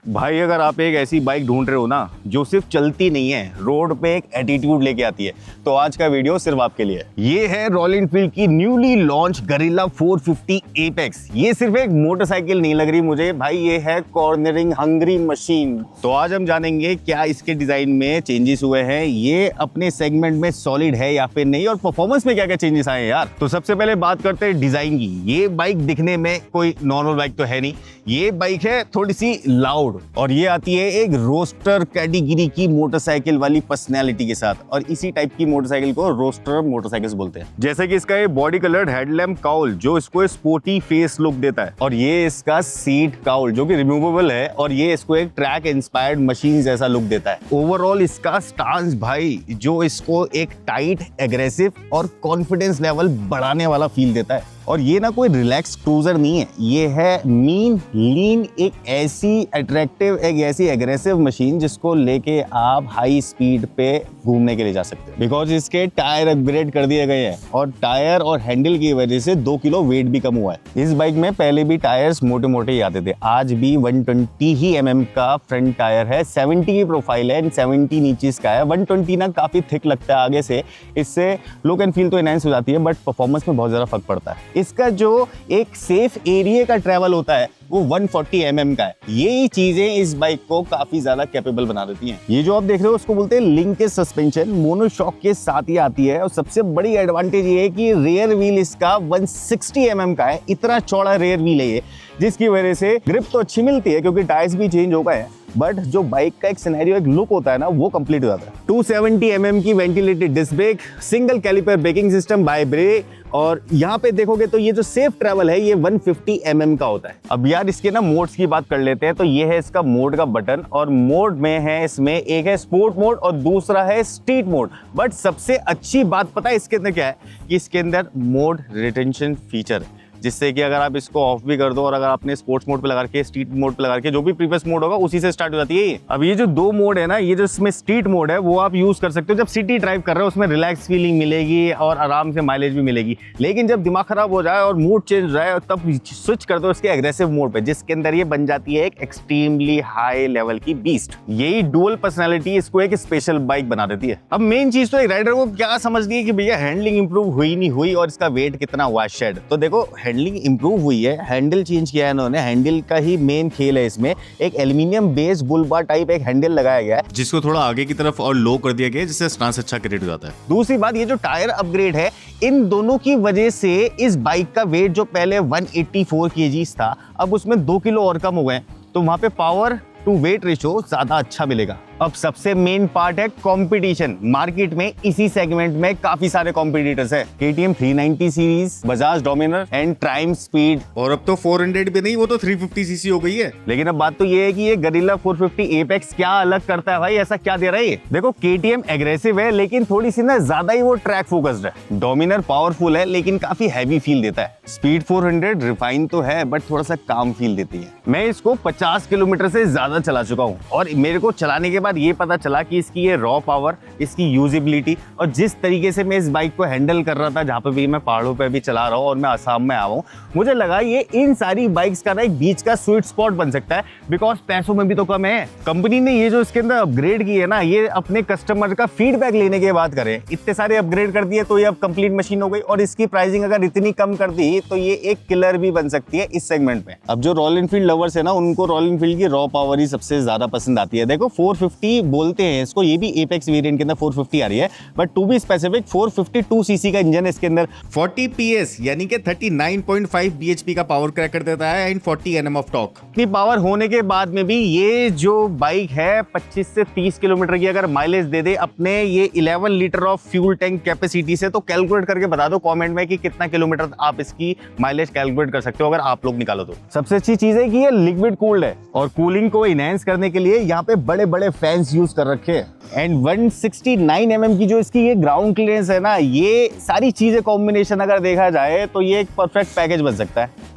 भाई अगर आप एक ऐसी बाइक ढूंढ रहे हो ना जो सिर्फ चलती नहीं है, रोड पे एक एटीट्यूड लेके आती है, तो आज का वीडियो सिर्फ आपके लिए। ये है रॉयल एनफील्ड की न्यूली लॉन्च गरिल्ला 450 एपेक्स। ये सिर्फ एक मोटरसाइकिल नहीं लग रही मुझे भाई, ये है कॉर्नरिंग हंग्री मशीन। तो आज हम जानेंगे क्या इसके डिजाइन में चेंजेस हुए हैं, ये अपने सेगमेंट में सॉलिड है या फिर नहीं, और परफॉर्मेंस में क्या क्या चेंजेस आए हैं यार। तो सबसे पहले बात करते हैं डिजाइन की। ये बाइक दिखने में कोई नॉर्मल बाइक तो है नहीं, ये बाइक है थोड़ी सी लाउड, और ये आती है एक रोस्टर कैटेगरी की मोटरसाइकिल वाली पर्सनैलिटी के साथ, और इसी टाइप की मोटरसाइकिल को रोस्टर मोटरसाइकिल्स बोलते हैं। जैसे कि इसका ये बॉडी कलर्ड हेडलैम्प काउल जो इसको स्पोर्टी फेस लुक देता है, और ये इसका सीट काउल जो कि रिमूवेबल है, और ये इसको एक ट्रैक इंस्पायर्ड मशीन जैसा लुक देता है। ओवरऑल इसका स्टांस भाई जो इसको एक टाइट, एग्रेसिव और कॉन्फिडेंस लेवल बढ़ाने वाला फील देता है। और ये ना कोई रिलैक्स क्रूजर नहीं है, ये है मीन लीन, एक ऐसी अट्रैक्टिव, एक ऐसी एग्रेसिव मशीन जिसको लेके आप हाई स्पीड पे घूमने के लिए जा सकते हैं। बिकॉज इसके टायर अपग्रेड कर दिए गए हैं, और टायर और हैंडल की वजह से 2 किलो वेट भी कम हुआ है। इस बाइक में पहले भी टायर्स मोटे मोटे ही आते थे, आज भी 120 ही mm का फ्रंट टायर है, 70 की प्रोफाइल है, 70 नीचे का है। 120 ना काफी थिक लगता है आगे से, इससे लुक एंड फील तो एनहांस हो जाती है, बट परफॉर्मेंस में बहुत ज्यादा फर्क पड़ता है। इसका जो एक सेफ एरिया का ट्रैवल होता है वो 140 mm का है। यही चीजें इस बाइक को काफी ज्यादा कैपेबल बना देती हैं। ये जो आप देख रहे हो उसको बोलते हैं लिंकेज सस्पेंशन, मोनोशॉक के साथ ही आती है, और सबसे बड़ी एडवांटेज ये है कि रेयर व्हील इसका 160 mm का है। इतना चौड़ा रेयर व्हील है ये, जिसकी वजह से ग्रिप तो अच्छी मिलती है क्योंकि टायर्स भी चेंज हो गए हैं, बट जो बाइक का एक सिनेरियो, एक लुक होता है ना, वो कंप्लीट हो जाता है। 270 mm की ventilated disc brake, single caliper braking system ByBre, और यहाँ पे देखोगे तो ये जो सेफ ट्रैवल है ये 150 mm का होता है। अब यार इसके ना मोड्स की बात कर लेते हैं। तो ये है इसका मोड का बटन, और मोड में है इसमें एक है स्पोर्ट मोड और दूसरा है स्ट्रीट मोड। बट सबसे अच्छी बात पता है इसके अंदर क्या है, कि इसके अंदर मोड रिटेंशन फीचर है, जिससे कि अगर आप इसको ऑफ भी कर दो और अगर आपने स्पोर्ट्स मोड पे लगा के, स्ट्रीट मोड पे लगा के, जो भी प्रीवियस मोड होगा उसी से स्टार्ट हो जाती है। अब ये जो 2 मोड है ना, ये जो इसमें स्ट्रीट मोड है वो आप यूज कर सकते हो जब सिटी ड्राइव कर रहे हो, उसमें रिलैक्स फीलिंग मिलेगी और आराम से माइलेज भी मिलेगी। लेकिन जब दिमाग खराब हो जाए और मूड चेंज हो जाए, तब स्विच कर दो इसके एग्रेसिव मोड पे, जिसके अंदर ये बन जाती है एक एक्सट्रीमली हाई लेवल की बीस्ट। यही डुअल पर्सनैलिटी इसको एक स्पेशल बाइक बना देती है। अब मेन चीज तो एक राइडर को क्या समझनी है कि भैया हैंडलिंग इंप्रूव हुई नहीं हुई और इसका वेट कितना हुआ शेड। तो देखो हैंडलिंग इंप्रूव हुई है, हैंडल चेंज किया है इन्होंने, हैंडल का ही मेन खेल है इसमें। एक एल्यूमिनियम बेस बुल बार टाइप एक हैंडल लगाया गया है, जिसको थोड़ा आगे की तरफ और लो कर दिया गया है, जिससे स्टांस अच्छा क्रिएट हो जाता है। दूसरी बात, ये जो टायर अपग्रेड है, इन दोनों की वजह से इस बाइक का वेट जो पहले 184 kg था, अब उसमें 2 किलो और कम हो गए, तो वहां पे पावर टू वेट रेशो ज्यादा अच्छा मिलेगा। अब सबसे मेन पार्ट है कंपटीशन। मार्केट में इसी सेगमेंट में काफी सारे कॉम्पिटिटर्स है, KTM 390 series, Bajaj Dominar and triumph speed, और अब तो 400 भी नहीं, वो तो 350 सीसी हो गई है। लेकिन अब बात तो ये है कि ये गरिल्ला 450 एपेक्स क्या अलग करता है भाई, ऐसा क्या दे रहा है ये। देखो KTM एग्रेसिव है लेकिन थोड़ी सी ना ज्यादा ही वो ट्रैक फोकस्ड है, डोमिनर पावरफुल है लेकिन काफी हैवी फील देता है, स्पीड 400 रिफाइन तो है बट थोड़ा सा काम फील देती है। मैं इसको 50 किलोमीटर से ज्यादा चला चुका हूँ, और मेरे को चलाने के बाद ये पता चला कि इसकी ये रॉ पावर, इसकी यूजिबिलिटी, और जिस तरीके से मैं इस बाइक को हैंडल कर रहा था, जहाँ पे भी मैं पहाड़ों पे भी चला रहा हूँ और मैं आसाम में आया हूँ, मुझे लगा ये इन सारी बाइक्स का ना एक बीच का स्वीट स्पॉट बन सकता है। बिकॉज पैसों में भी तो कम है। कंपनी ने ये जो इसके अंदर अपग्रेड की है ना, ये अपने कस्टमर का फीडबैक लेने के बाद करें, इतने सारे अपग्रेड कर दिए तो ये अब कंप्लीट मशीन हो गई, और इसकी प्राइसिंग अगर इतनी कम कर दी तो ये एक किलर भी बन सकती है इस सेगमेंट में। अब जो रॉयल एनफील्ड लवर्स है ना, उनको रॉयल एनफील्ड की रॉ पावर ही सबसे ज्यादा पसंद आती है। देखो 450 बोलते हैं इसको, ये भी एपेक्स वेरिएंट के अंदर 450 आ रही है, but to be specific 452 CC का इंजन है इसके अंदर, 40 PS यानी कि 39.5 bhp का पावर क्रैक कर देता है, एंड 40 Nm ऑफ टॉर्क। इतनी पावर होने के बाद में भी ये जो बाइक है 25 से 30 किलोमीटर की अगर माइलेज दे दे अपने ये 11 litre of fuel tank capacity से, तो कैलकुलेट करके बता दो कमेंट में कि कितना किलोमीटर आप इसकी माइलेज कैलकुलेट कर सकते हो अगर आप लोग निकालो तो। सबसे अच्छी चीज है कि ये लिक्विड कूल्ड है, और कूलिंग को इनहेंस करने के लिए यहाँ पे बड़े बड़े फैंस यूज कर रखे हैं, एंड 169 mm की जो इसकी ये ग्राउंड क्लियरेंस है ना, ये सारी चीजें कॉम्बिनेशन अगर देखा जाए तो ये एक परफेक्ट पैकेज बन सकता है।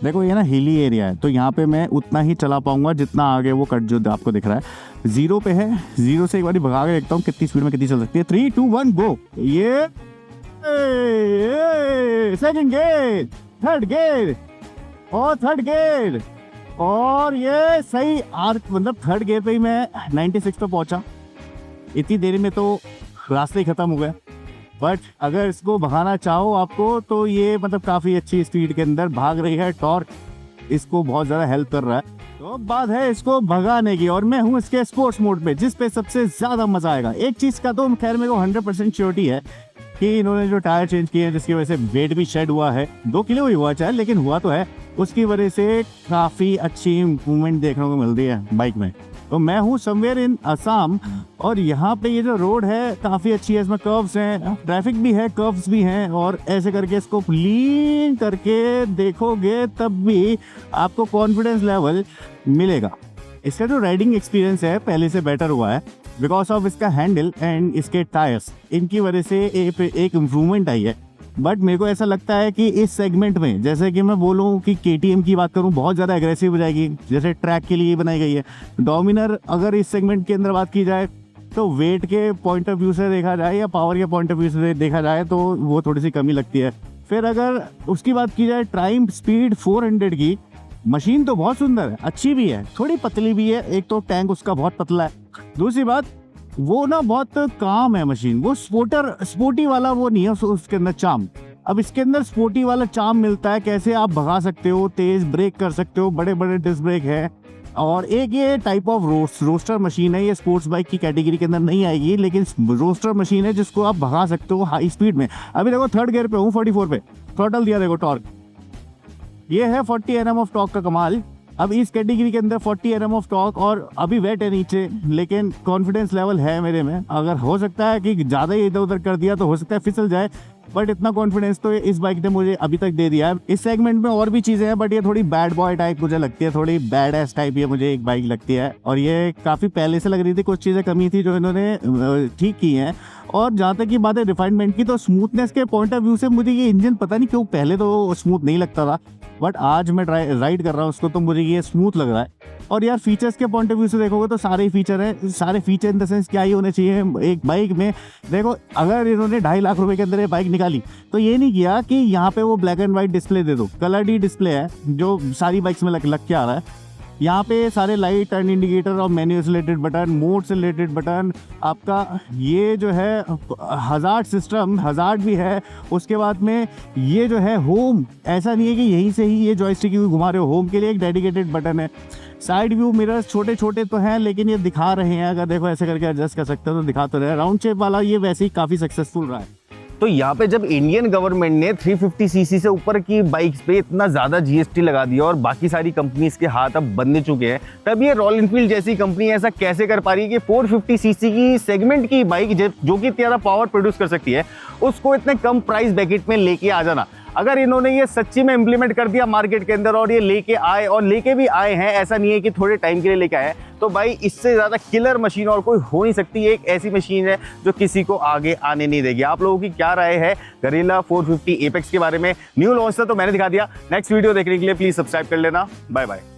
देखो ये ना हिली एरिया है, तो यहाँ पे मैं उतना ही चला पाऊंगा जितना आगे वो कट जो आपको दिख रहा है। 0 पे है, 0 से एक बार भगा के देखता हूँ कितनी स्पीड में कितनी चल सकती है। 3 2 1 गो। ये सेकंड गियर, थर्ड गियर और थर्ड गियर, और ये सही आर्क मतलब थर्ड गियर पे ही मैं 96 पे पहुंचा। इतनी देर में तो रास्ते ही खत्म हो गए, बट अगर इसको भगाना चाहो आपको तो ये मतलब काफ़ी अच्छी स्पीड के अंदर भाग रही है। टॉर्क इसको बहुत ज़्यादा हेल्प कर रहा है। तो अब बात है इसको भगाने की, और मैं हूँ इसके स्पोर्ट्स मोड पे, जिस पे सबसे ज़्यादा मज़ा आएगा। एक चीज़ का तो खैर मेरे को 100% श्योरिटी है कि इन्होंने जो टायर चेंज किए हैं, जिसकी वजह से वेट भी शेड हुआ है, 2 किलो ही हुआ चाहे, लेकिन हुआ तो है, उसकी वजह से काफ़ी अच्छी इम्प्रूवमेंट देखने को मिल रही है बाइक में। तो मैं हूँ समवेयर इन असम, और यहाँ पे ये जो रोड है काफ़ी अच्छी है, इसमें कर्व्स हैं, ट्रैफिक भी है, कर्व्स भी हैं, और ऐसे करके इसको लीन करके देखोगे तब भी आपको कॉन्फिडेंस लेवल मिलेगा। इसका जो राइडिंग एक्सपीरियंस है पहले से बेटर हुआ है बिकॉज ऑफ इसका हैंडल एंड इसके टायर्स, इनकी वजह से एक इम्प्रूवमेंट आई है। बट मेरे को ऐसा लगता है कि इस सेगमेंट में, जैसे कि मैं बोलूँ कि KTM की बात करूँ, बहुत ज़्यादा एग्रेसिव हो जाएगी, जैसे ट्रैक के लिए बनाई गई है। डोमिनर अगर इस सेगमेंट के अंदर बात की जाए तो वेट के पॉइंट ऑफ व्यू से देखा जाए या पावर के पॉइंट ऑफ व्यू से देखा जाए तो वो थोड़ी सी कमी लगती है। फिर अगर उसकी बात की जाए ट्राइम्फ स्पीड 400 की, मशीन तो बहुत सुंदर है, अच्छी भी है, थोड़ी पतली भी है। एक तो टैंक उसका बहुत पतला है, दूसरी बात वो ना बहुत काम है मशीन, वो स्पोर्टी वाला वो नहीं है उसके अंदर चार्म। अब इसके अंदर स्पोर्टी वाला चार्म मिलता है, कैसे आप भगा सकते हो, तेज ब्रेक कर सकते हो, बड़े बड़े डिस्क ब्रेक है। और एक ये टाइप ऑफ रोस्टर मशीन है, ये स्पोर्ट्स बाइक की कैटेगरी के अंदर नहीं आएगी, लेकिन रोस्टर मशीन है जिसको आप भगा सकते हो हाई स्पीड में। अभी देखो थर्ड गियर पे हूँ, 44 पे थ्रॉटल दिया, देखो टॉर्क, ये है 40 Nm ऑफ टॉर्क का कमाल। अब इस कैटेगरी के अंदर 40 Nm ऑफ टॉर्क, और अभी वेट है नीचे, लेकिन कॉन्फिडेंस लेवल है मेरे में। अगर हो सकता है कि ज़्यादा ही इधर उधर कर दिया तो हो सकता है फिसल जाए, बट इतना कॉन्फिडेंस तो इस बाइक ने मुझे अभी तक दे दिया है। इस सेगमेंट में और भी चीज़ें हैं, बट ये थोड़ी बैड बॉय टाइप मुझे लगती है, थोड़ी बैड एस टाइप ये मुझे एक बाइक लगती है। और ये काफ़ी पहले से लग रही थी, कुछ चीज़ें कमी थी जो इन्होंने ठीक की हैं। और जहाँ तक की बात है रिफाइनमेंट की, तो स्मूथनेस के पॉइंट ऑफ व्यू से मुझे ये इंजन पता नहीं क्यों पहले तो स्मूथ नहीं लगता था, बट आज मैं राइड कर रहा हूँ उसको तो मुझे ये स्मूथ लग रहा है। और यार फीचर्स के पॉइंट ऑफ व्यू से देखोगे तो सारे ही फीचर हैं, सारे फीचर इन द सेंस क्या ही होने चाहिए एक बाइक में। देखो अगर इन्होंने 2.5 लाख रुपए के अंदर ये बाइक निकाली तो ये नहीं किया कि यहाँ पे वो ब्लैक एंड व्हाइट डिस्प्ले दे दो, कलर्ड ही डिस्प्ले है जो सारी बाइक्स में लग के आ रहा है। यहाँ पे सारे लाइट टर्न इंडिकेटर और मेन्यू से रिलेटेड बटन, मोड से रिलेटेड बटन, आपका ये जो है हज़ार्ड सिस्टम, हज़ार्ड भी है। उसके बाद में ये जो है होम, ऐसा नहीं है कि यहीं से ही ये जॉयस्टिक घुमा रहे हो, होम के लिए एक डेडिकेटेड बटन है। साइड व्यू मिरर्स छोटे छोटे तो हैं, लेकिन ये दिखा रहे हैं, अगर देखो ऐसे करके एडजस्ट कर सकते हो तो दिखा तो रहे। राउंड शेप वाला ये वैसे ही काफ़ी सक्सेसफुल रहा है। तो यहाँ पे जब इंडियन गवर्नमेंट ने 350 सीसी से ऊपर की बाइक्स पे इतना ज्यादा GST लगा दिया और बाकी सारी कंपनीज के हाथ अब बंधने चुके हैं, तब ये रॉयल एनफील्ड जैसी कंपनी ऐसा कैसे कर पा रही है कि 450 सीसी की सेगमेंट की बाइक जो कि इतना पावर प्रोड्यूस कर सकती है, उसको इतने कम प्राइस ब्रैकेट में लेके आ जाना। अगर इन्होंने ये सच्ची में इंप्लीमेंट कर दिया मार्केट के अंदर और ये लेके आए, और लेके भी आए हैं, ऐसा नहीं है कि थोड़े टाइम के लिए लेके आए, तो भाई इससे ज़्यादा किलर मशीन और कोई हो नहीं सकती। एक ऐसी मशीन है जो किसी को आगे आने नहीं देगी। आप लोगों की क्या राय है गरीला 450 एपेक्स के बारे में? न्यू लॉन्च था तो मैंने दिखा दिया। नेक्स्ट वीडियो देखने के लिए प्लीज़ सब्सक्राइब कर लेना। Bye bye.